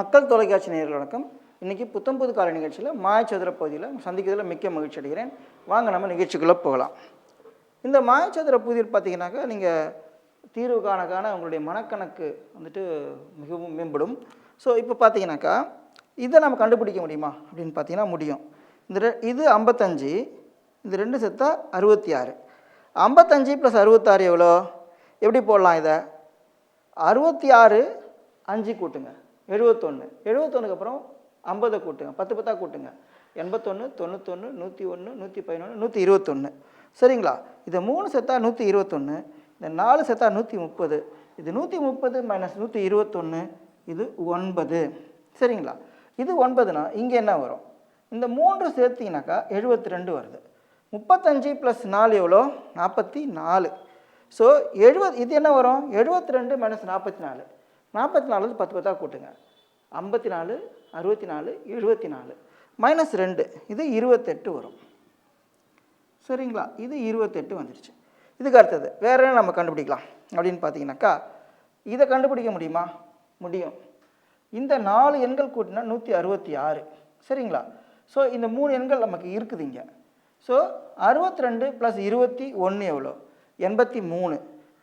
மக்கள் தொலைக்காட்சி நேயர்கள் வணக்கம். இன்றைக்கி புத்தம்புது காலை நிகழ்ச்சியில் மாயச்சதுர பகுதியில் சந்திக்கிறதுல மிக்க மகிழ்ச்சி அடைகிறேன். வாங்க நம்ம நிகழ்ச்சிக்குள்ளே போகலாம். இந்த மாயச்சதுர பகுதியில் பார்த்தீங்கன்னாக்கா நீங்கள் தீர்வு காண உங்களுடைய மனக்கணக்கு வந்துட்டு மிகவும் மேம்படும். ஸோ இப்போ பார்த்தீங்கன்னாக்கா இதை நம்ம கண்டுபிடிக்க முடியுமா அப்படின்னு பார்த்தீங்கன்னா முடியும். இது 55, இந்த ரெண்டு செத்தா 66. 55 + 66 எவ்வளோ? எப்படி போடலாம் இதை? 66 5 கூட்டுங்க 71. 71க்கு அப்புறம் 50 கூட்டுங்க, 10 10 கூட்டுங்க, 81 91 101 111 121. சரிங்களா? இதை 3 செத்தா 121, இந்த 4 செத்தா 130. இது 130 - 121, இது 9. சரிங்களா? இது 9னா இங்கே என்ன வரும்? இந்த 3 சேர்த்திங்கனாக்கா 72 வருது. 35 + 4 எவ்வளோ? 44. ஸோ 70. இது என்ன வரும்? 72 - 44. 44 10 10 கூட்டுங்க, 54 64 74 -2, இது 28 வரும். சரிங்களா? இது 28 வந்துடுச்சு. இதுக்கு அடுத்தது வேறு என்ன நம்ம கண்டுபிடிக்கலாம் அப்படின்னு பார்த்தீங்கன்னாக்கா இதை கண்டுபிடிக்க முடியுமா? முடியும். இந்த 4 எண்கள் கூட்டினா 166. சரிங்களா? ஸோ இந்த 3 எண்கள் நமக்கு இருக்குது இங்கே. ஸோ 62 + 21 எவ்வளோ? 83.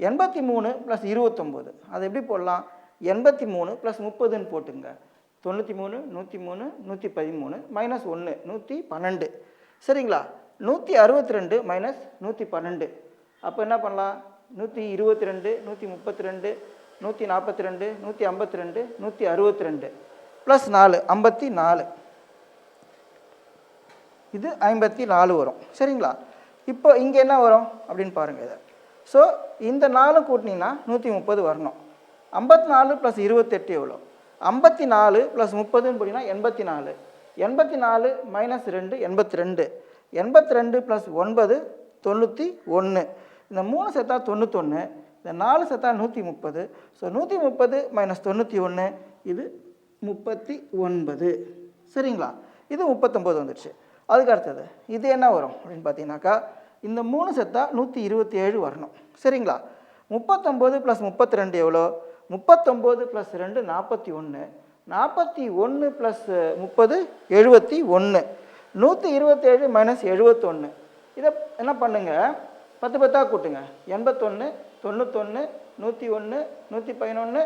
83 + 29, அதை எப்படி போடலாம்? 83 + 30ன்னு போட்டுங்க. 93 103 113 -1 112. சரிங்களா? 162 - 112. அப்போ என்ன பண்ணலாம்? 122 132 142 152 162 +4 54. இது 54 வரும். சரிங்களா? இப்போ இங்கே என்ன வரும் அப்படின்னு பாருங்கள் இதை. ஸோ இந்த 4 கூட்டினீங்கன்னா 130 வரணும். 54 + 28 எவ்வளோ? 54 + 30ன்னு போட்டிங்கன்னா 84. 84 - 2 82. 82 + 9 91. இந்த 3 செத்தா 91, இந்த 4 செத்தா 130. ஸோ 130 - 91, இது 39. சரிங்களா? இது 39 வந்துடுச்சு. அதுக்கு அடுத்தது இது என்ன வரும் அப்படின்னு பார்த்தீங்கன்னாக்கா இந்த 3 செத்தா 127 வரணும். சரிங்களா? 39 + 32 எவ்வளோ? 39 + 2 41. 41 + 30 71. 127 - 71. இதை என்ன பண்ணுங்க? 10 10 கூட்டுங்க. 81 91 101 111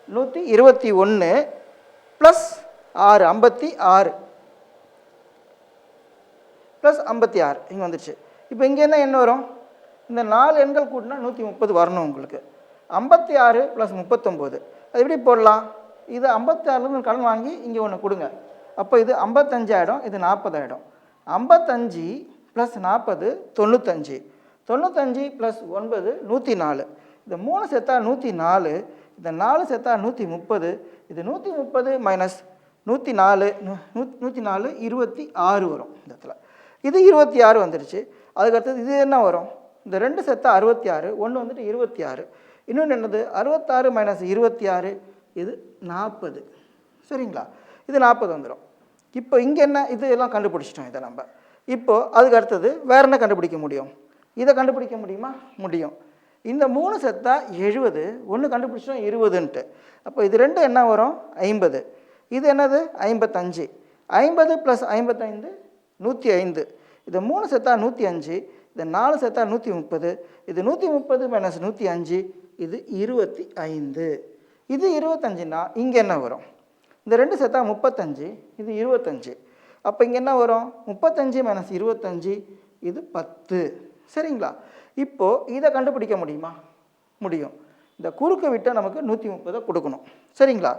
121 +6 56 +56 இங்கே வந்துடுச்சு. இப்போ இங்கே என்ன வரும்? இந்த 4 எண்கள் கூட்டினா 130 வரணும் உங்களுக்கு. 56 + 39, அது எப்படி போடலாம்? இது 56லேருந்து கடன் வாங்கி இங்கே ஒன்று கொடுங்க. அப்போ இது 55 ஆகிடும், இது 40 ஆகிடும். 55 + 40 95. 95 + 9 104. இந்த 3 செத்தா 104, இந்த 4 செத்தா 130. இது 130 - 104 104 26 வரும் இந்த இடத்துல. இது 26 வந்துடுச்சு. அதுக்கடுத்தது இது என்ன வரும்? இந்த 2 செத்தா 66, 1 வந்துட்டு 26. இன்னொன்று என்னது? 66 - 26, இது 40. சரிங்களா? இது 40 வந்துடும். இப்போ இங்கே என்ன? இது எல்லாம் கண்டுபிடிச்சிட்டோம் இதை நம்ம. இப்போது அதுக்கு அடுத்தது வேறு என்ன கண்டுபிடிக்க முடியும்? இதை கண்டுபிடிக்க முடியுமா? முடியும். இந்த 3 செத்தா 70, 1 கண்டுபிடிச்சிட்டோம் 20ன்ட்டு. அப்போ இது 2 என்ன வரும்? 50. இது என்னது? 55. 50 + 55 105. இது 3 செத்தா 105, இது 4 செத்தா 130. இது 130 - 105, இது 25. இது 25ன்னா இங்கே என்ன வரும்? இந்த 2 செத்தா 35, இது 25. அப்போ இங்கே என்ன வரும்? 35 - 25, இது 10. சரிங்களா? இப்போது இதை கண்டுபிடிக்க முடியுமா? முடியும். இந்த குறுக்க விட்டால் நமக்கு 130 கொடுக்கணும். சரிங்களா?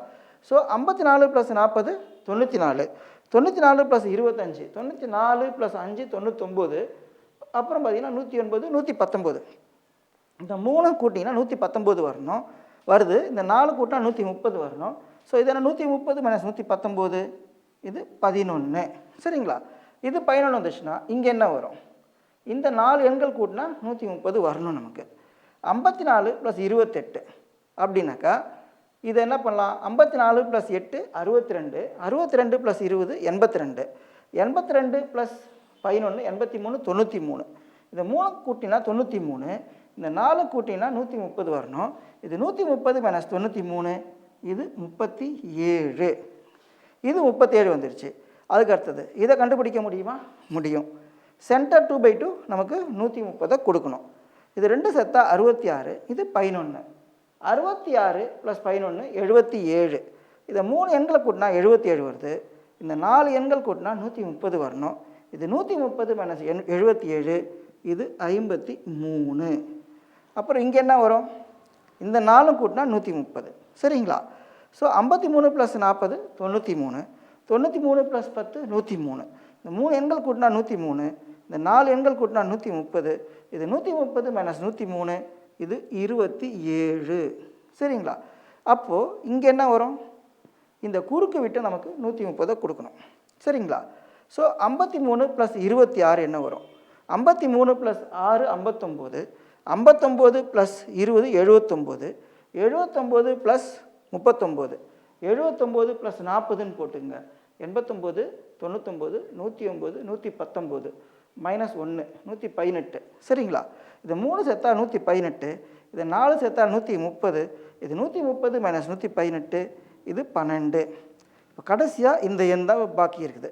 ஸோ 54 + 40 94. 94 + 25 94 + 5 99. அப்புறம் பார்த்தீங்கன்னா 109 119. இந்த 3 கூட்டிங்கன்னா 119 வரணும், வருது. இந்த 4 கூட்டினா 130 வரணும். ஸோ இதெல்லாம் 130 - 119, இது 11. சரிங்களா? இது 11 வந்துச்சுன்னா இங்கே என்ன வரும்? இந்த 4 எண்கள் கூட்டினா 130 வரணும் நமக்கு. 54 + 28 அப்படின்னாக்கா இதை என்ன பண்ணலாம்? 54 + 8 62. 62 + 20 82. 82 + 11 83 93. இந்த 3 கூட்டினா 93. இந்த 4 கூட்டினா 130 வரணும். இது 130 - 93, இது 37. இது 37 வந்துருச்சு. அதுக்கு அடுத்தது இதை கண்டுபிடிக்க முடியுமா? முடியும். சென்டர் 2/2 நமக்கு 130 கொடுக்கணும். இது 2 சேர்த்தா 66, இது 11. 66 + 11 77. இதை 3 எண்களை கூட்டினா 77 வருது. இந்த 4 எண்கள் கூட்டினா 130 வரணும். இது 130 - 77, இது 53. அப்புறம் இங்கே என்ன வரும்? இந்த 4 கூட்டினா 130. சரிங்களா? ஸோ 53 + 40 93. 93 + 10 103. இந்த 3 எண்கள் கூட்டினா 103. இந்த 4 எண்கள் கூட்டினா 130. இது 130 - 103, இது 27. சரிங்களா? அப்போது இங்கே என்ன வரும்? இந்த குறுக்கு விட்டு நமக்கு 130 கொடுக்கணும். சரிங்களா? ஸோ 53 + 26 என்ன வரும்? 53 + 6 59. 59 + 20 79. 79 + 39. 79 + 40ன்னு போட்டுங்க. 89 99 109 119 -1 118. சரிங்களா? இது 3 சேர்த்தா 118, இது 4 சேர்த்தா 130, இது 130 - 118, இது 12. இப்போ கடைசியாக இந்த எண் தான் பாக்கி இருக்குது.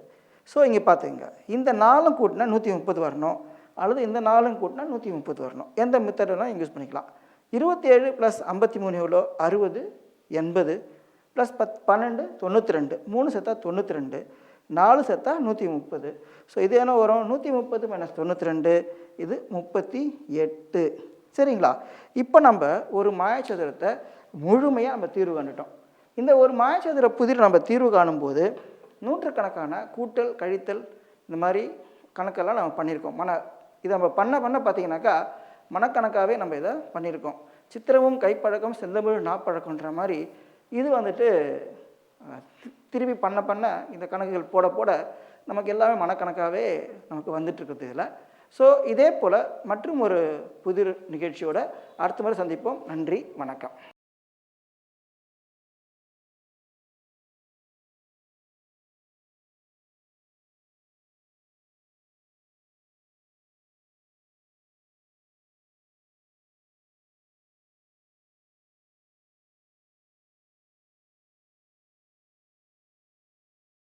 ஸோ இங்கே பார்த்துங்க, இந்த 4 கூட்டினா 130 வரணும், அல்லது இந்த 4 கூட்டினா 130 வரணும். எந்த மெத்தடெல்லாம் யூஸ் பண்ணிக்கலாம். 27 + 53 எவ்வளோ? 60 80 + 12 92. 3 சேர்த்தா 92, 4 சேர்த்தா 130. ஸோ இது என்ன வரும்? 130 - 92, இது 38. சரிங்களா? இப்போ நம்ம ஒரு மாயச்சதுரத்தை முழுமையாக நம்ம தீர்வு கண்டுட்டோம். இந்த ஒரு மாயச்சதுர புதிர் நம்ம தீர்வு காணும்போது நூற்றுக்கணக்கான கூட்டல் கழித்தல் இந்த மாதிரி கணக்கெல்லாம் நம்ம பண்ணியிருக்கோம். இதை நம்ம பண்ண பார்த்தீங்கன்னாக்கா மனக்கணக்காகவே நம்ம இதை பண்ணியிருக்கோம். சித்திரமும் கைப்பழக்கம் செந்தமிழ் நாப்பழக்கன்ற மாதிரி இது வந்துட்டு திருப்பி பண்ண இந்த கணக்குகள் போட நமக்கு எல்லாமே மனக்கணக்காகவே நமக்கு வந்துட்டுருக்குது இதில். ஸோ இதே போல் மற்றும் ஒரு புதிர் நிகழ்ச்சியோட அடுத்த முறை சந்திப்போம். நன்றி, வணக்கம்.